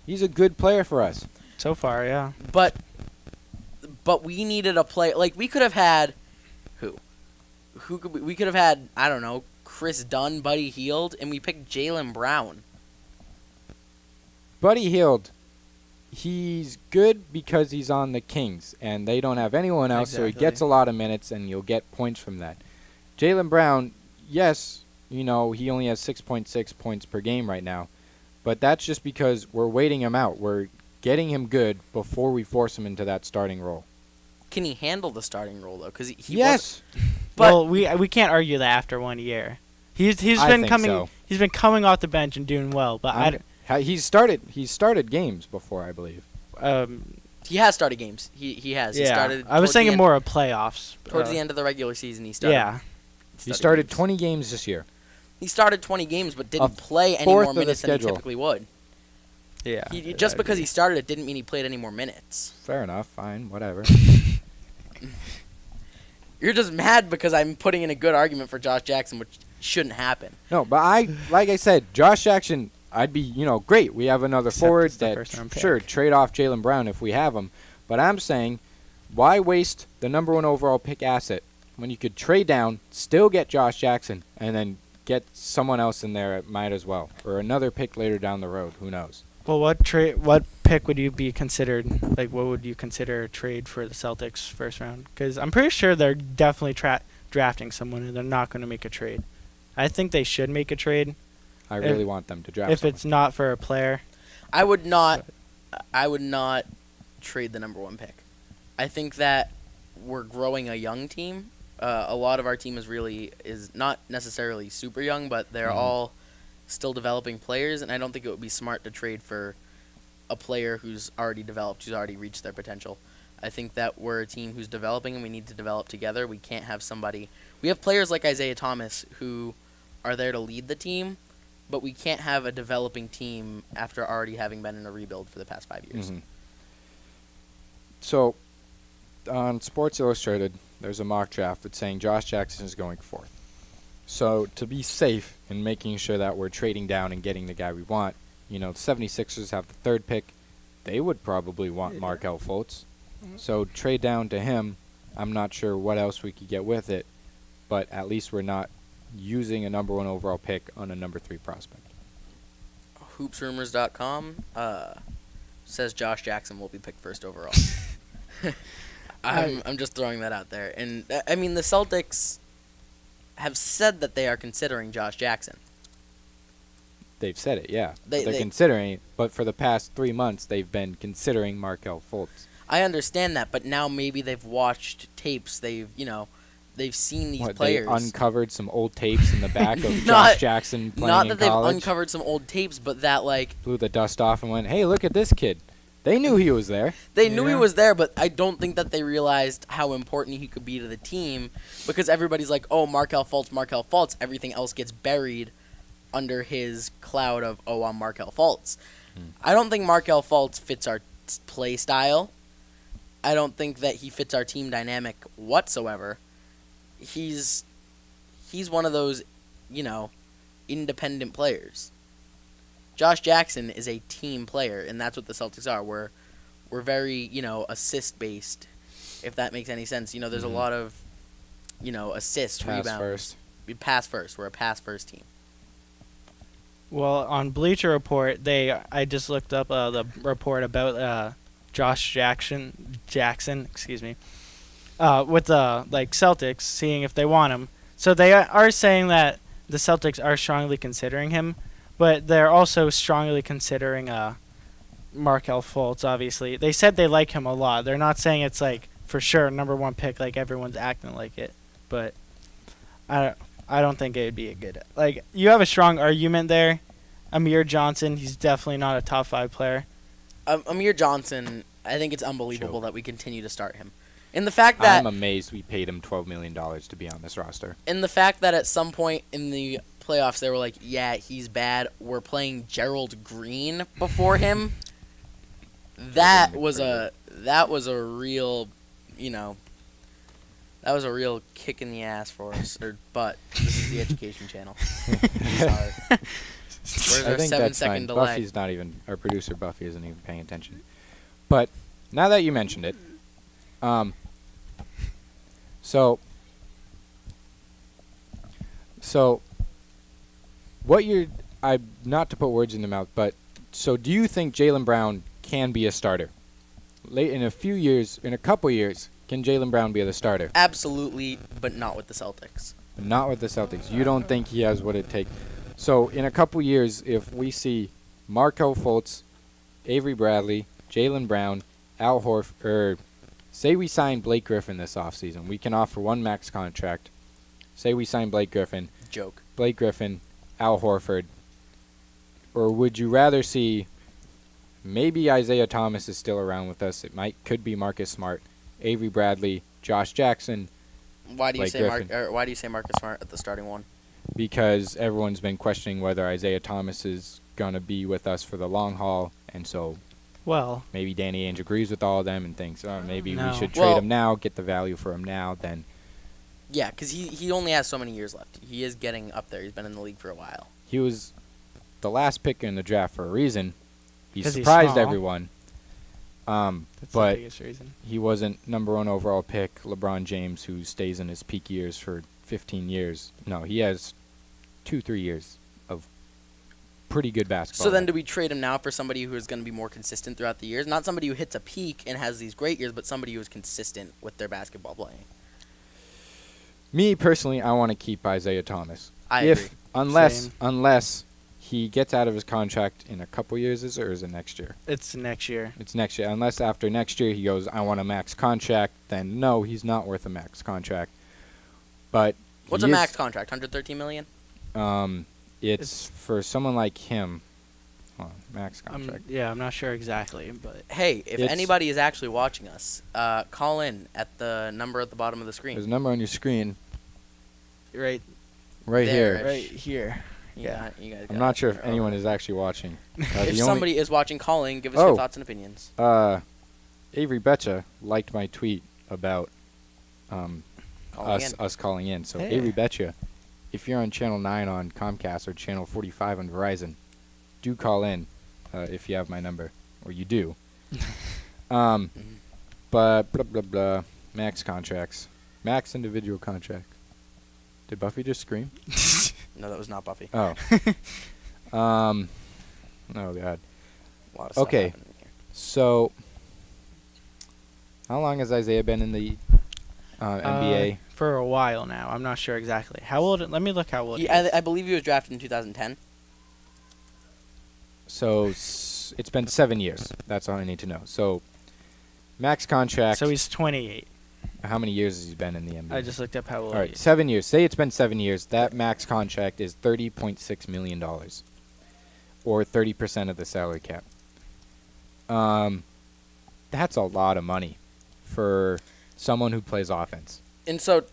Speaker 2: He's a good player for us.
Speaker 1: So far, yeah.
Speaker 3: But we needed a play. Like, we could have had who? We could have had, I don't know, Chris Dunn, Buddy Hield, and we picked Jaylen Brown.
Speaker 2: Buddy Hield, he's good because he's on the Kings, and they don't have anyone else, so he
Speaker 1: Exactly.
Speaker 2: gets a lot of minutes, and you'll get points from that. Jaylen Brown, yes, he only has 6.6 points per game right now, but that's just because we're waiting him out. We're getting him good before we force him into that starting role.
Speaker 3: Can he handle the starting role though? Because he
Speaker 2: Yes.
Speaker 3: But-
Speaker 1: Well, we can't argue that after 1 year. He's
Speaker 2: I
Speaker 1: been
Speaker 2: think
Speaker 1: coming
Speaker 2: so.
Speaker 1: he's been coming off the bench and doing well, but
Speaker 2: He's started games before, I believe.
Speaker 3: he has started games. He has. He
Speaker 1: yeah.
Speaker 3: started.
Speaker 1: I was
Speaker 3: towards the
Speaker 1: thinking
Speaker 3: end-
Speaker 1: more of playoffs.
Speaker 3: towards the end of the regular season. He started.
Speaker 1: Yeah.
Speaker 2: He started
Speaker 3: games.
Speaker 2: 20 games this year.
Speaker 3: He started 20 games, but
Speaker 2: A
Speaker 3: didn't play any
Speaker 2: fourth
Speaker 3: more
Speaker 2: of the
Speaker 3: minutes than he
Speaker 2: schedule.
Speaker 3: typically would.
Speaker 1: Yeah.
Speaker 3: Just because he started it didn't mean he played any more minutes.
Speaker 2: Fair enough. Fine. Whatever.
Speaker 3: You're just mad because I'm putting in a good argument for Josh Jackson, which shouldn't happen.
Speaker 2: No, but like I said, Josh Jackson, I'd be, great. We have another
Speaker 1: Except
Speaker 2: forward
Speaker 1: it's the
Speaker 2: that,
Speaker 1: first-round pick.
Speaker 2: sure, trade off Jaylen Brown if we have him. But I'm saying, why waste the number 1 overall pick asset when you could trade down, still get Josh Jackson, and then get someone else in there? It might as well, or another pick later down the road. Who knows?
Speaker 1: Well, what pick would you be considered? Like, what would you consider a trade for the Celtics first round? Because I'm pretty sure they're definitely drafting someone, and they're not going to make a trade. I think they should make a trade
Speaker 2: I really want them to draft
Speaker 1: if
Speaker 2: someone.
Speaker 1: it's not for a player.
Speaker 3: I would not trade the number 1 pick. I think that we're growing a young team. A lot of our team is not necessarily super young, but they're
Speaker 2: Mhm.
Speaker 3: all still developing players, and I don't think it would be smart to trade for a player who's already developed, who's already reached their potential. I think that we're a team who's developing, and we need to develop together. We can't have somebody. We have players like Isaiah Thomas who are there to lead the team, but we can't have a developing team after already having been in a rebuild for the past 5 years.
Speaker 2: Mhm. So, on Sports Illustrated, there's a mock draft that's saying Josh Jackson is going 4th. So, to be safe in making sure that we're trading down and getting the guy we want, the 76ers have the 3rd pick. They would probably want Markelle Fultz. So, trade down to him. I'm not sure what else we could get with it, but at least we're not using a number 1 overall pick on a number 3 prospect.
Speaker 3: Hoopsrumors.com says Josh Jackson will be picked first overall. I'm just throwing that out there. And, I mean, the Celtics have said that they are considering Josh Jackson.
Speaker 2: They've said it, yeah.
Speaker 3: They're
Speaker 2: considering it, but for the past 3 months, they've been considering Markel Fultz.
Speaker 3: I understand that, but now maybe they've watched tapes. They've seen these players.
Speaker 2: They uncovered some old tapes in the back of
Speaker 3: Not-
Speaker 2: Josh Jackson playing
Speaker 3: Not
Speaker 2: in
Speaker 3: that they've
Speaker 2: college.
Speaker 3: uncovered some old tapes, but that like
Speaker 2: Blew the dust off and went, hey, look at this kid. They knew he was there.
Speaker 3: they knew he
Speaker 1: Yeah.
Speaker 3: was there, but I don't think that they realized how important he could be to the team because everybody's like, oh, Markel Fultz. Everything else gets buried under his cloud of, oh, I'm Markel Fultz. I don't think Markel Fultz fits our play style. I don't think that he fits our team dynamic whatsoever. He's one of those, independent players. Josh Jackson is a team player, and that's what the Celtics are. We're very, assist based, if that makes any sense. There's a lot of, assists,
Speaker 2: Pass
Speaker 3: rebounds.
Speaker 2: first.
Speaker 3: We pass first. We're a pass first team.
Speaker 1: Well, on Bleacher Report, I just looked up the report about Josh Jackson, excuse me, with the Celtics, seeing if they want him. So they are saying that the Celtics are strongly considering him, but they're also strongly considering Markel Fultz. Obviously, they said they like him a lot. They're not saying it's for sure #1 pick, like everyone's acting like it. But I don't think it would be a good. You have a strong argument there. Amir Johnson, he's definitely not a top 5 player.
Speaker 3: Amir Johnson, I think it's unbelievable that we continue to start him. And the fact that
Speaker 2: I'm amazed we paid him $12 million to be on this roster.
Speaker 3: And the fact that at some point in the playoffs they were like, yeah, he's bad. We're playing Gerald Green before him. That was a real, that was a real kick in the ass for us. But this is the education channel. Sorry. Where's
Speaker 2: I
Speaker 3: our
Speaker 2: think
Speaker 3: 7
Speaker 2: that's
Speaker 3: second
Speaker 2: fine.
Speaker 3: delay?
Speaker 2: Buffy's not even, our producer Buffy isn't even paying attention. But now that you mentioned it, so what not to put words in the mouth, but so do you think Jaylen Brown can be a starter? In a couple years, can Jaylen Brown be the starter?
Speaker 3: Absolutely, but not with the Celtics.
Speaker 2: Not with the Celtics. You don't think he has what it takes. So in a couple years, if we see Markel Fultz, Avery Bradley, Jaylen Brown, Al Horford, say we sign Blake Griffin this offseason, we can offer 1 max contract. Say we sign Blake Griffin, Al Horford, or would you rather see maybe Isaiah Thomas is still around with us? Could be Marcus Smart, Avery Bradley, Josh Jackson.
Speaker 3: Why do you
Speaker 2: Blake
Speaker 3: say
Speaker 2: Griffin.
Speaker 3: why do you say Marcus Smart at the starting one?
Speaker 2: Because everyone's been questioning whether Isaiah Thomas is going to be with us for the long haul, and so maybe Danny Ainge agrees with all of them and thinks, maybe we should trade him now, get the value for him now, then.
Speaker 3: Yeah, because he only has so many years left. He is getting up there. He's been in the league for a while.
Speaker 2: He was the last pick in the draft for a reason. He
Speaker 1: 'Cause he's
Speaker 2: surprised
Speaker 1: small.
Speaker 2: everyone.
Speaker 1: That's
Speaker 2: But
Speaker 1: the biggest reason.
Speaker 2: he wasn't #1 overall pick. LeBron James, who stays in his peak years for 15 years. No, he has 2-3 years of pretty good basketball.
Speaker 3: So then do we trade him now for somebody who is going to be more consistent throughout the years? Not somebody who hits a peak and has these great years, but somebody who is consistent with their basketball playing.
Speaker 2: Me, personally, I want to keep Isaiah Thomas.
Speaker 3: I agree.
Speaker 2: Unless he gets out of his contract in a couple years, or is it next year?
Speaker 1: It's next year.
Speaker 2: It's next year. Unless after next year he goes, I want a max contract, then no, he's not worth a max contract. But
Speaker 3: What's a max contract? $113 million?
Speaker 2: It's for someone like him. Max contract.
Speaker 1: I'm not sure exactly, but
Speaker 3: Hey, if anybody is actually watching us, call in at the number at the bottom of the screen.
Speaker 2: There's a number on your screen
Speaker 1: right
Speaker 2: right
Speaker 3: There.
Speaker 2: here.
Speaker 1: right here.
Speaker 3: Yeah, you guys.
Speaker 2: I'm
Speaker 3: got
Speaker 2: not
Speaker 3: it.
Speaker 2: sure if anyone is actually watching.
Speaker 3: If somebody is watching, call in. Give us your thoughts and opinions.
Speaker 2: Avery Betcha liked my tweet about
Speaker 3: Calling in.
Speaker 2: us calling in. So
Speaker 1: Hey.
Speaker 2: Avery Betcha, if you're on Channel 9 on Comcast or Channel 45 on Verizon, do call in if you have my number, or you do. But blah blah blah. Max contracts, max individual contract. Did Buffy just scream?
Speaker 3: No, that was not Buffy.
Speaker 2: Oh. Oh God.
Speaker 3: A lot of stuff
Speaker 2: Okay.
Speaker 3: happening here.
Speaker 2: So, how long has Isaiah been in the NBA?
Speaker 1: For a while now. I'm not sure exactly. How old? Let me look how old. he
Speaker 3: I
Speaker 1: is.
Speaker 3: believe he was drafted in 2010.
Speaker 2: So it's been 7 years. That's all I need to know. So max contract.
Speaker 1: So he's 28.
Speaker 2: How many years has he been in the NBA?
Speaker 1: I just looked up how old
Speaker 2: All
Speaker 1: he
Speaker 2: right,
Speaker 1: is.
Speaker 2: 7 years. Say it's been 7 years. That max contract is $30.6 million, or 30% of the salary cap. That's a lot of money for someone who plays offense.
Speaker 3: And so,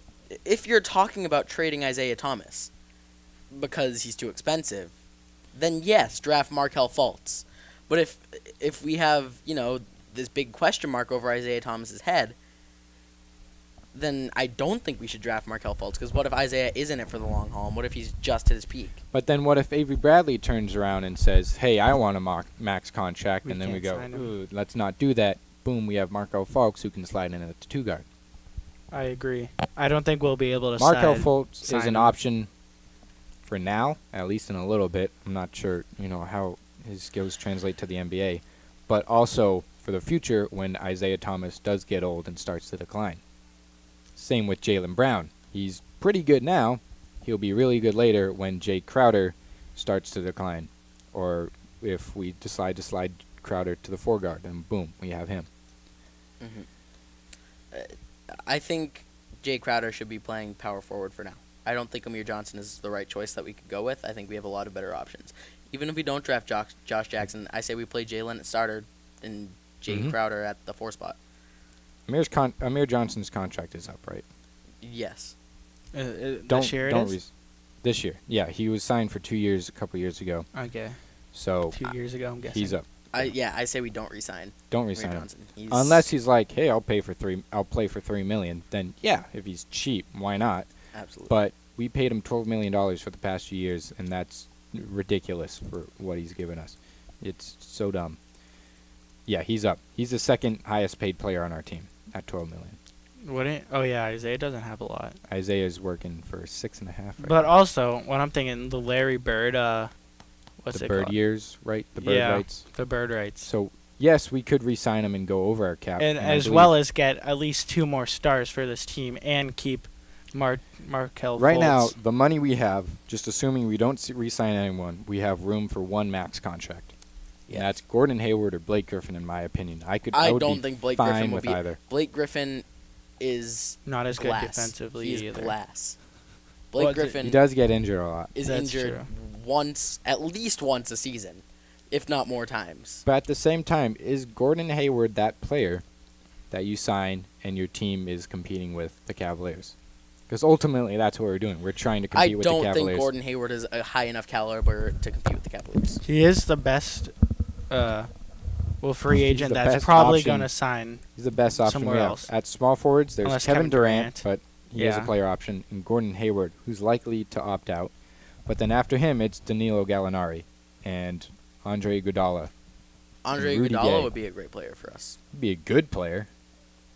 Speaker 3: if you're talking about trading Isaiah Thomas because he's too expensive, then yes, draft Markelle Fultz. But if we have, this big question mark over Isaiah Thomas's head, then I don't think we should draft Markelle Fultz, because what if Isaiah is in it for the long haul, and what if he's just at his peak?
Speaker 2: But then what if Avery Bradley turns around and says, hey, I want a max contract, and then we go, ooh, let's not do that. Boom, we have Markelle Fultz who can slide in at the 2 guard.
Speaker 1: I agree. I don't think we'll be able to
Speaker 2: Markelle Fultz
Speaker 1: sign
Speaker 2: is an
Speaker 1: him.
Speaker 2: option for now, at least in a little bit. I'm not sure, how his skills translate to the NBA. But also for the future when Isaiah Thomas does get old and starts to decline. Same with Jaylen Brown. He's pretty good now. He'll be really good later when Jay Crowder starts to decline. Or if we decide to slide Crowder to the 4 guard, and boom, we have him.
Speaker 3: I think Jay Crowder should be playing power forward for now. I don't think Amir Johnson is the right choice that we could go with. I think we have a lot of better options. Even if we don't draft Josh Jackson, I say we play Jalen at starter and Jay Crowder at the 4 spot.
Speaker 2: Amir Johnson's contract is up, right?
Speaker 3: Yes.
Speaker 1: This year it is?
Speaker 2: This year. Yeah, he was signed for 2 years a couple years ago.
Speaker 1: Okay.
Speaker 2: So
Speaker 1: 2 years ago, I'm guessing.
Speaker 2: he's up.
Speaker 3: I say we don't resign.
Speaker 2: Don't
Speaker 3: Amir
Speaker 2: resign him.
Speaker 3: Johnson.
Speaker 2: Unless he's like, hey, I'll play for $3 million. Then yeah, if he's cheap, why not?
Speaker 3: Absolutely.
Speaker 2: But we paid him $12 million for the past few years, and that's ridiculous for what he's given us. It's so dumb. Yeah, he's up. He's the second highest paid player on our team at $12 million.
Speaker 1: Oh yeah, Isaiah doesn't have a lot.
Speaker 2: Isaiah's working for 6.5. Right
Speaker 1: But
Speaker 2: now.
Speaker 1: also, when I'm thinking the Larry Bird, what's
Speaker 2: the
Speaker 1: it
Speaker 2: Bird
Speaker 1: called?
Speaker 2: years, right? The Bird rights.
Speaker 1: The Bird rights.
Speaker 2: So yes, we could re-sign him and go over our cap,
Speaker 1: And
Speaker 2: I
Speaker 1: as
Speaker 2: believe-
Speaker 1: well as get at least 2 more stars for this team and keep Markelle
Speaker 2: Right now,
Speaker 1: Fultz.
Speaker 2: the money we have, just assuming we don't re-sign anyone, we have room for 1 max contract.
Speaker 3: Yeah.
Speaker 2: And that's Gordon Hayward or Blake Griffin, in my opinion. I would
Speaker 3: don't
Speaker 2: be
Speaker 3: think Blake
Speaker 2: fine
Speaker 3: Griffin would
Speaker 2: with
Speaker 3: be.
Speaker 2: either.
Speaker 3: Blake Griffin is
Speaker 1: Not as
Speaker 3: glass.
Speaker 1: good defensively
Speaker 3: He's
Speaker 1: either.
Speaker 3: glass. Blake
Speaker 1: Well,
Speaker 3: Griffin
Speaker 2: He does get injured a lot.
Speaker 3: is
Speaker 1: That's
Speaker 3: injured
Speaker 1: true.
Speaker 3: at least once a season, if not more times.
Speaker 2: But at the same time, is Gordon Hayward that player that you sign and your team is competing with the Cavaliers? Because ultimately, that's what we're doing. We're trying to
Speaker 3: I
Speaker 2: compete with the
Speaker 3: don't
Speaker 2: Cavaliers.
Speaker 3: think Gordon Hayward is a high enough caliber to compete with the Cavaliers.
Speaker 1: He is the best free
Speaker 2: He's
Speaker 1: agent
Speaker 2: the
Speaker 1: that's
Speaker 2: best
Speaker 1: probably
Speaker 2: option.
Speaker 1: going to sign.
Speaker 2: He's the best option
Speaker 1: somewhere
Speaker 2: we have.
Speaker 1: else.
Speaker 2: At small forwards, there's
Speaker 1: Unless
Speaker 2: Kevin
Speaker 1: Kevin
Speaker 2: Durant,
Speaker 1: Durant.
Speaker 2: but he is a
Speaker 1: Yeah.
Speaker 2: player option, and Gordon Hayward, who's likely to opt out. But then after him, it's Danilo Gallinari and Andre Iguodala.
Speaker 3: Andre
Speaker 2: Rudy
Speaker 3: Iguodala
Speaker 2: Gay.
Speaker 3: would be a great player for us,
Speaker 2: He'd be a good player.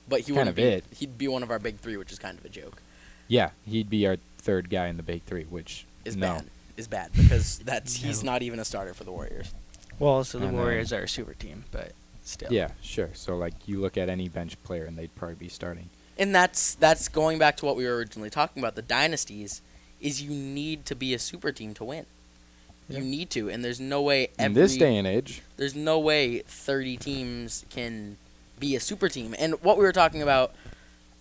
Speaker 3: but he
Speaker 2: Kind
Speaker 3: wouldn't
Speaker 2: of
Speaker 3: be.
Speaker 2: it.
Speaker 3: He'd be one of our big 3, which is kind of a joke.
Speaker 2: Yeah, he'd be our 3rd guy in the big 3, which
Speaker 3: Is
Speaker 2: no.
Speaker 3: bad. Is bad because he's
Speaker 1: No.
Speaker 3: not even a starter for the Warriors.
Speaker 1: Well, so the
Speaker 2: I know.
Speaker 1: Warriors are a super team, but still.
Speaker 2: Yeah, sure. So like you look at any bench player and they'd probably be starting.
Speaker 3: And that's going back to what we were originally talking about. The dynasties is you need to be a super team to win.
Speaker 1: Yeah.
Speaker 3: You need to, and there's no way
Speaker 2: In this day and age,
Speaker 3: there's no way 30 teams can be a super team. And what we were talking about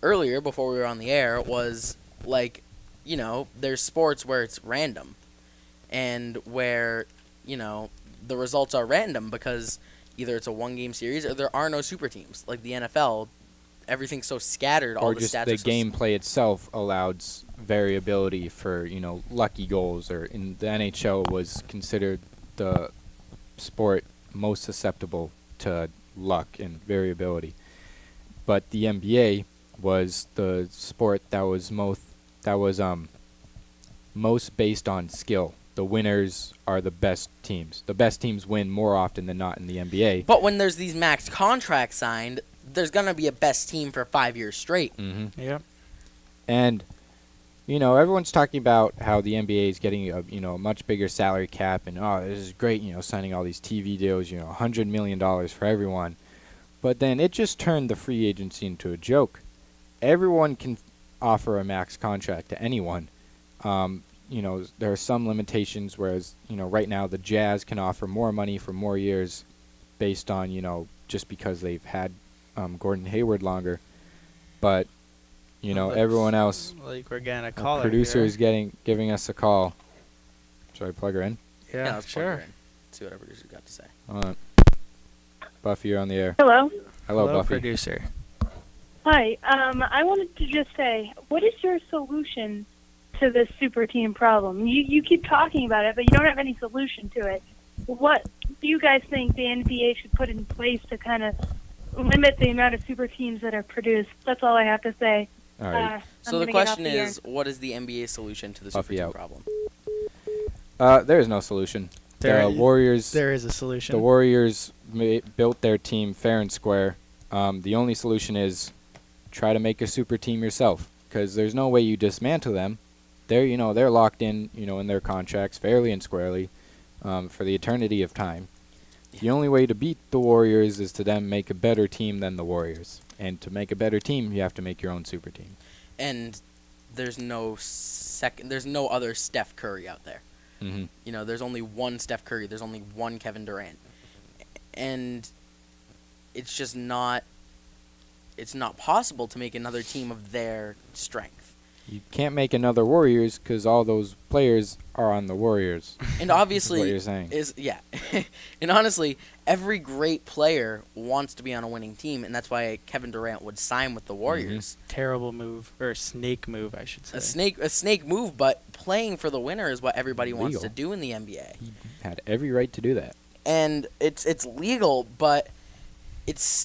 Speaker 3: earlier before we were on the air was like, there's sports where it's random and where, the results are random because either it's a 1-game series or there are no super teams. Like the NFL, everything's so scattered, all
Speaker 2: or
Speaker 3: the
Speaker 2: just
Speaker 3: stats
Speaker 2: the
Speaker 3: are so
Speaker 2: gameplay itself allows variability for lucky goals, or in the NHL was considered the sport most susceptible to luck and variability, but the NBA was the sport that was most based on skill. The winners are the best teams. The best teams win more often than not in the NBA.
Speaker 3: But when there's these max contracts signed, there's going to be a best team for 5 years straight.
Speaker 2: Mm-hmm.
Speaker 1: Yep.
Speaker 2: And everyone's talking about how the NBA is getting a much bigger salary cap, and this is great, signing all these TV deals, $100 million for everyone. But then it just turned the free agency into a joke. Everyone can offer a max contract to anyone. there are some limitations, whereas, right now the Jazz can offer more money for more years based on, just because they've had Gordon Hayward longer. But,
Speaker 1: Looks
Speaker 2: everyone else,
Speaker 1: like we're getting a
Speaker 2: our
Speaker 1: caller
Speaker 2: producer
Speaker 1: here.
Speaker 2: is giving us a call. Should I plug her in?
Speaker 1: Yeah,
Speaker 3: let's plug her
Speaker 1: sure.
Speaker 3: in. See what our producer's got to say.
Speaker 2: Hold on. Buffy, you're on the air.
Speaker 4: Hello.
Speaker 2: Hello, Buffy.
Speaker 1: Producer.
Speaker 4: Hi. I wanted to just say, what is your solution to this super team problem? You keep talking about it, but you don't have any solution to it. What do you guys think the NBA should put in place to kind of limit the amount of super teams that are produced? That's all I have to say.
Speaker 2: All right.
Speaker 3: So the question is, what is the NBA's solution to the
Speaker 2: Buffy
Speaker 3: super team
Speaker 2: out.
Speaker 3: problem?
Speaker 2: There is no solution.
Speaker 1: There-
Speaker 2: The Warriors.
Speaker 1: There is a solution.
Speaker 2: The Warriors built their team fair and square. The only solution is try to make a super team yourself, because there's no way you dismantle them. They're locked in, in their contracts fairly and squarely for the eternity of time. The only way to beat the Warriors is to then make a better team than the Warriors. And to make a better team, you have to make your own super team.
Speaker 3: And there's no other Steph Curry out there.
Speaker 2: Mm-hmm.
Speaker 3: There's only one Steph Curry. There's only one Kevin Durant. And it's just not possible to make another team of their strength.
Speaker 2: You can't make another Warriors because all those players are on the Warriors.
Speaker 3: And obviously,
Speaker 2: what you're saying.
Speaker 3: And honestly, every great player wants to be on a winning team, and that's why Kevin Durant would sign with the Warriors.
Speaker 1: Terrible move, or snake move, I should say.
Speaker 3: A snake move, but playing for the winner is what everybody wants to
Speaker 2: Legal.
Speaker 3: do in the NBA.
Speaker 2: He had every right to do that.
Speaker 3: And it's legal, but it's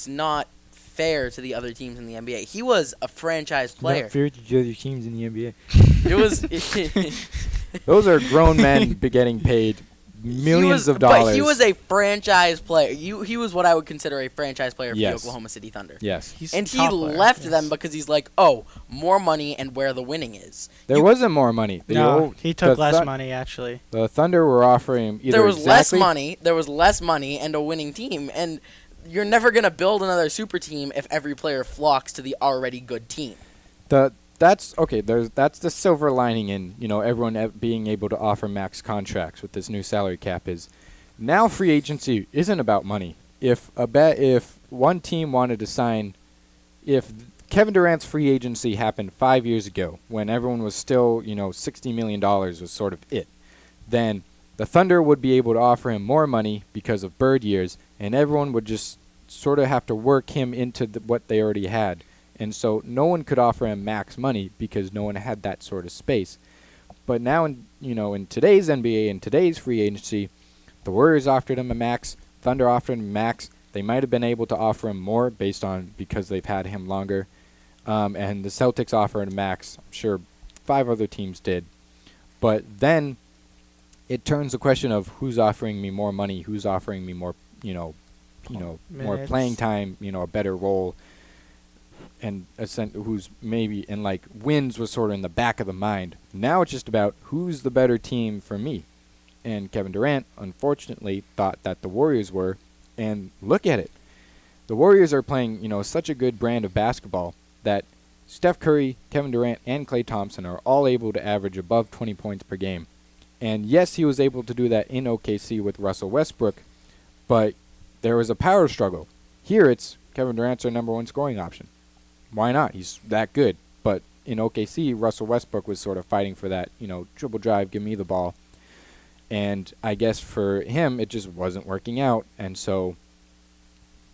Speaker 3: not fair to the other teams in the NBA. He was a franchise player.
Speaker 2: Not fair to the other teams in the NBA.
Speaker 3: It was.
Speaker 2: Those are grown men getting paid millions of dollars.
Speaker 3: But he was a franchise player. He was what I would consider a franchise player for the
Speaker 2: Yes.
Speaker 3: Oklahoma City Thunder.
Speaker 2: Yes.
Speaker 1: He's
Speaker 3: And
Speaker 1: a
Speaker 3: he
Speaker 1: top player,
Speaker 3: left
Speaker 1: yes.
Speaker 3: them because he's like, oh, more money and where the winning is.
Speaker 2: There wasn't more money.
Speaker 1: No, he took
Speaker 2: the
Speaker 1: less money, actually.
Speaker 2: The Thunder were offering him either
Speaker 3: There was
Speaker 2: exactly
Speaker 3: less money and a winning team. And you're never going to build another super team if every player flocks to the already good team.
Speaker 2: That's okay. That's the silver lining in everyone being able to offer max contracts with this new salary cap is now free agency isn't about money. If one team wanted to sign, if Kevin Durant's free agency happened 5 years ago when everyone was still $60 million was sort of it, then the Thunder would be able to offer him more money because of bird years, and everyone would just sort of have to work him into what they already had. And so no one could offer him max money because no one had that sort of space. But now in today's NBA, in today's free agency, the Warriors offered him a max, Thunder offered him a max. They might have been able to offer him more because they've had him longer. And the Celtics offered a max. I'm sure 5 other teams did. But then it turns the question of who's offering me more money, who's offering me more, more
Speaker 1: Minutes.
Speaker 2: playing time, a better role. And who's maybe wins was sort of in the back of the mind. Now it's just about who's the better team for me. And Kevin Durant, unfortunately, thought that the Warriors were. And look at it. The Warriors are playing, such a good brand of basketball that Steph Curry, Kevin Durant, and Klay Thompson are all able to average above 20 points per game. And yes, he was able to do that in OKC with Russell Westbrook, but there was a power struggle. Here it's Kevin Durant's our number one scoring option. Why not? He's that good. But in OKC, Russell Westbrook was sort of fighting for that, dribble drive, give me the ball. And I guess for him, it just wasn't working out. And so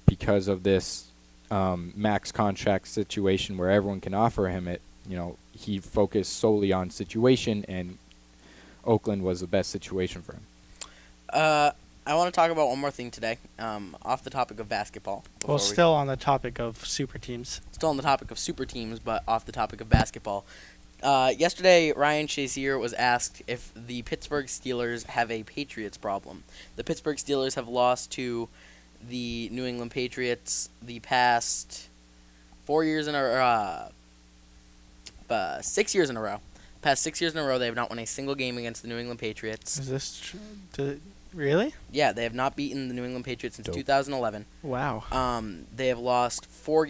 Speaker 2: because of this max contract situation where everyone can offer him it, he focused solely on situation, and Oakland was the best situation for him.
Speaker 3: I want to talk about one more thing today, off the topic of basketball.
Speaker 1: Well, still on the topic of super teams.
Speaker 3: Still on the topic of super teams, but off the topic of basketball. Yesterday, Ryan Shazier was asked if the Pittsburgh Steelers have a Patriots problem. The Pittsburgh Steelers have lost to the New England Patriots the past 4 years in a row. 6 years in a row. Past 6 years in a row, they have not won a single game against the New England Patriots.
Speaker 1: Is this true? Really?
Speaker 3: Yeah, they have not beaten the New England Patriots since
Speaker 2: Dope.
Speaker 3: 2011.
Speaker 1: Wow.
Speaker 3: They have lost 4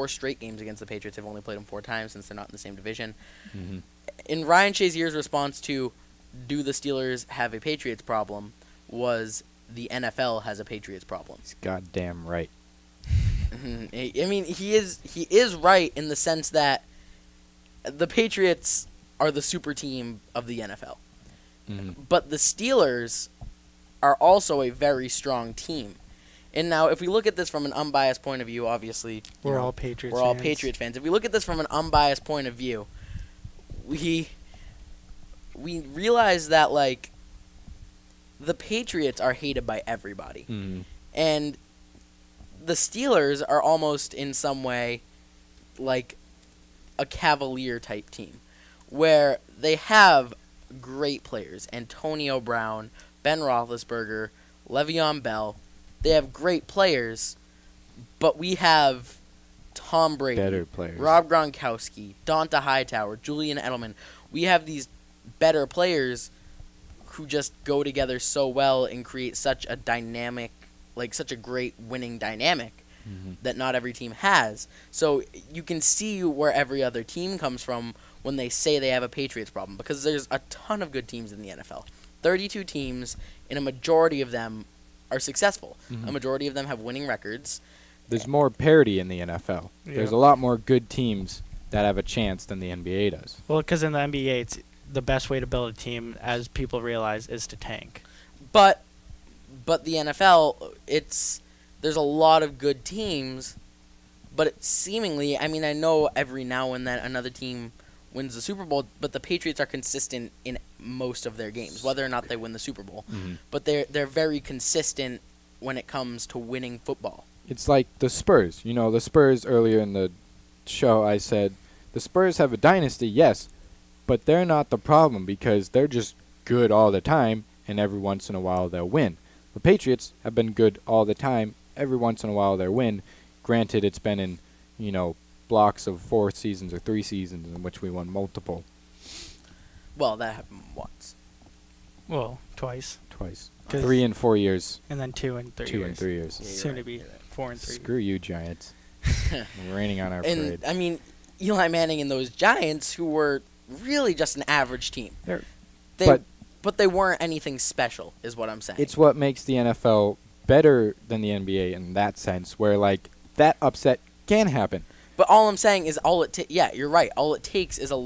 Speaker 3: straight games against the Patriots. They've only played them 4 times since they're not in the same division.
Speaker 2: Mm-hmm.
Speaker 3: in Ryan Shazier's response to, do the Steelers have a Patriots problem, was the NFL has a Patriots problem.
Speaker 2: He's goddamn right.
Speaker 3: I mean, he is right in the sense that the Patriots are the super team of the NFL. But the Steelers are also a very strong team. And now, if we look at this from an unbiased point of view, obviously,
Speaker 1: We're all Patriots
Speaker 3: we're all
Speaker 1: fans.
Speaker 3: Patriot fans. If we look at this from an unbiased point of view, we realize that, like, the Patriots are hated by everybody. And the Steelers are almost in some way like a Cavalier-type team, where they have great players. Antonio Brown, Ben Roethlisberger, Le'Veon Bell. They have great players, but we have Tom Brady,
Speaker 2: Better players.
Speaker 3: Rob Gronkowski, Donta Hightower, Julian Edelman. We have these better players who just go together so well and create such a dynamic, like such a great winning dynamic that not every team has. So you can see where every other team comes from when they say they have a Patriots problem, because there's a ton of good teams in the NFL. 32 teams, and a majority of them are successful. A majority of them have winning records.
Speaker 2: There's more parity in the NFL.
Speaker 1: Yeah.
Speaker 2: There's a lot more good teams that have a chance than the NBA does.
Speaker 1: Well, because in the NBA, it's the best way to build a team, as people realize, is to tank.
Speaker 3: But the NFL, there's a lot of good teams, but it seemingly, I mean, I know every now and then another team wins the Super Bowl, but the Patriots are consistent in most of their games, whether or not they win the Super Bowl. But they're very consistent when it comes to winning football.
Speaker 2: It's like the Spurs. You know, the Spurs, earlier in the show, I said, the Spurs have a dynasty, yes, but they're not the problem because they're just good all the time, and every once in a while they'll win. The Patriots have been good all the time. Every once in a while they'll win. Granted, it's been in, blocks of 4 seasons or 3 seasons in which we won multiple.
Speaker 3: Well, that happened once.
Speaker 1: Well, twice.
Speaker 2: Twice.
Speaker 1: 'Cause-
Speaker 2: 3 and 4 years.
Speaker 1: And then 2 and 3
Speaker 2: 2
Speaker 1: years.
Speaker 2: and 3 years.
Speaker 3: Yeah, you're
Speaker 1: Soon
Speaker 3: right,
Speaker 1: to be
Speaker 3: you're right.
Speaker 1: 4 and 3.
Speaker 2: Screw you, Giants. Raining on our
Speaker 3: And,
Speaker 2: parade.
Speaker 3: I mean, Eli Manning and those Giants, who were really just an average team. But they weren't anything special, is what I'm saying.
Speaker 2: It's what makes the NFL better than the NBA in that sense, where, like, that upset can happen.
Speaker 3: But all I'm saying is yeah, you're right. All it takes is a